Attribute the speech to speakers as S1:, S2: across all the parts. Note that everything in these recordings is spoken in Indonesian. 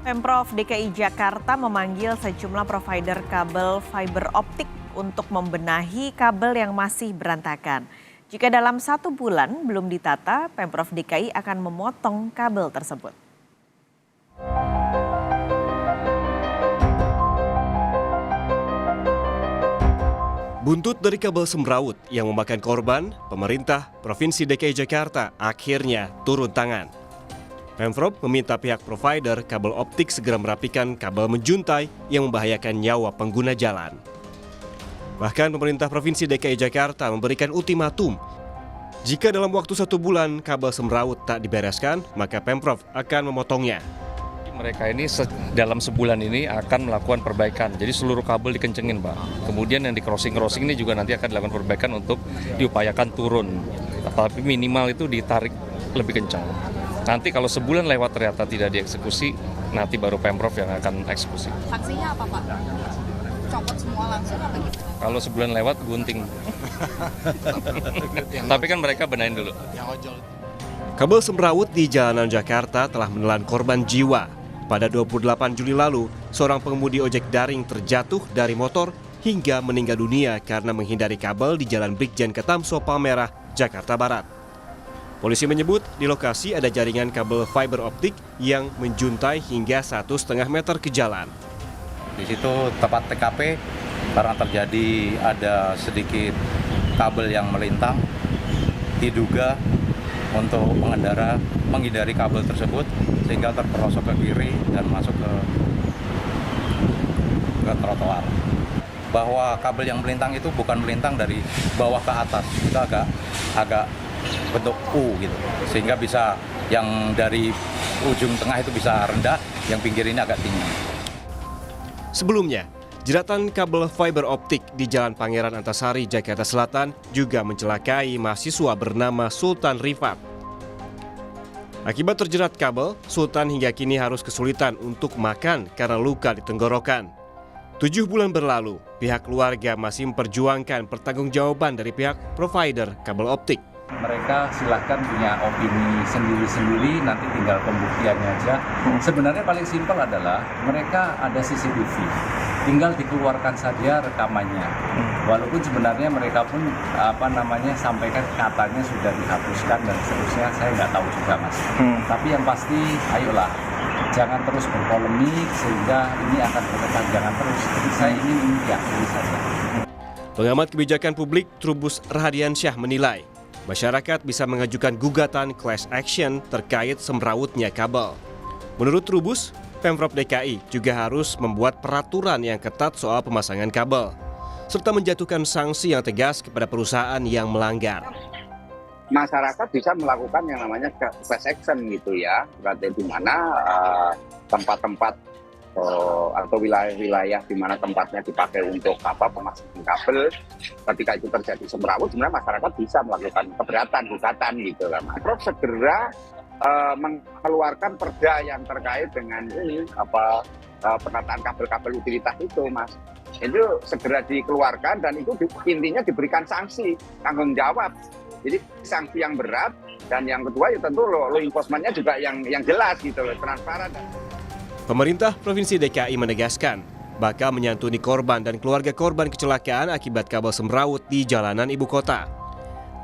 S1: Pemprov DKI Jakarta memanggil sejumlah provider kabel fiber optik untuk membenahi kabel yang masih berantakan. Jika dalam 1 bulan belum ditata, Pemprov DKI akan memotong kabel tersebut.
S2: Buntut dari kabel semrawut yang memakan korban, pemerintah Provinsi DKI Jakarta akhirnya turun tangan. Pemprov meminta pihak provider kabel optik segera merapikan kabel menjuntai yang membahayakan nyawa pengguna jalan. Bahkan pemerintah Provinsi DKI Jakarta memberikan ultimatum. Jika dalam waktu 1 bulan kabel semrawut tak dibereskan, maka Pemprov akan memotongnya.
S3: Mereka ini dalam sebulan ini akan melakukan perbaikan. Jadi seluruh kabel dikencengin, Pak. Kemudian yang di crossing ini juga nanti akan dilakukan perbaikan untuk diupayakan turun. Tapi minimal itu ditarik lebih kencang. Nanti kalau sebulan lewat ternyata tidak dieksekusi, nanti baru Pemprov yang akan eksekusi.
S4: Sanksinya apa, Pak? Copot semua langsung apa gitu?
S3: Kalau sebulan lewat, gunting. Tapi kan mereka benahin dulu.
S2: Kabel semrawut di jalanan Jakarta telah menelan korban jiwa. Pada 28 Juli lalu, seorang pengemudi ojek daring terjatuh dari motor hingga meninggal dunia karena menghindari kabel di Jalan Brigjen Ketamso Palmerah, Jakarta Barat. Polisi menyebut di lokasi ada jaringan kabel fiber optik yang menjuntai hingga 1,5 meter ke jalan.
S5: Di situ tepat TKP karena terjadi ada sedikit kabel yang melintang, diduga untuk pengendara menghindari kabel tersebut sehingga terperosok ke kiri dan masuk ke trotoar. Bahwa kabel yang melintang itu bukan melintang dari bawah ke atas, itu agak bentuk U gitu, sehingga bisa yang dari ujung tengah itu bisa rendah, yang pinggir ini agak tinggi.
S2: Sebelumnya, jeratan kabel fiber optik di Jalan Pangeran Antasari, Jakarta Selatan juga mencelakai mahasiswa bernama Sultan Rifat. Akibat terjerat kabel, Sultan hingga kini harus kesulitan untuk makan karena luka di tenggorokan. 7 bulan berlalu, pihak keluarga masih memperjuangkan pertanggungjawaban dari pihak provider kabel optik.
S6: Mereka silahkan punya opini sendiri-sendiri, nanti tinggal pembuktiannya aja. Sebenarnya paling simpel adalah mereka ada CCTV, tinggal dikeluarkan saja rekamannya. Walaupun sebenarnya mereka pun sampaikan katanya sudah dihapuskan dan seterusnya, saya nggak tahu juga, Mas. Tapi yang pasti, ayolah, jangan terus berpolemik sehingga ini akan berkepanjangan terus. Jadi saya ingin diakui saja.
S2: Pengamat kebijakan publik Trubus Rahadiansyah menilai, masyarakat bisa mengajukan gugatan class action terkait semrawutnya kabel. Menurut Trubus, Pemprov DKI juga harus membuat peraturan yang ketat soal pemasangan kabel, serta menjatuhkan sanksi yang tegas kepada perusahaan yang melanggar.
S7: Masyarakat bisa melakukan yang namanya class action gitu ya, berarti di mana tempat-tempat atau wilayah-wilayah di mana tempatnya dipakai untuk pemasangan kabel, ketika itu terjadi semrawut, sebenarnya masyarakat bisa melakukan keberatan, gugatan gitu kan. Pemprov segera mengeluarkan perda yang terkait dengan ini penataan kabel-kabel utilitas itu, Mas. Itu segera dikeluarkan dan itu intinya diberikan sanksi tanggung jawab. Jadi sanksi yang berat, dan yang kedua ya tentu law enforcement-nya juga yang jelas gitu loh, transparan.
S2: Pemerintah Provinsi DKI menegaskan bakal menyantuni korban dan keluarga korban kecelakaan akibat kabel semrawut di jalanan ibu kota.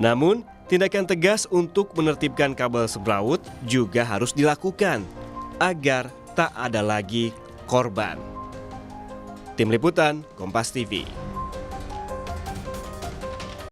S2: Namun, tindakan tegas untuk menertibkan kabel semrawut juga harus dilakukan agar tak ada lagi korban. Tim Liputan, Kompas TV.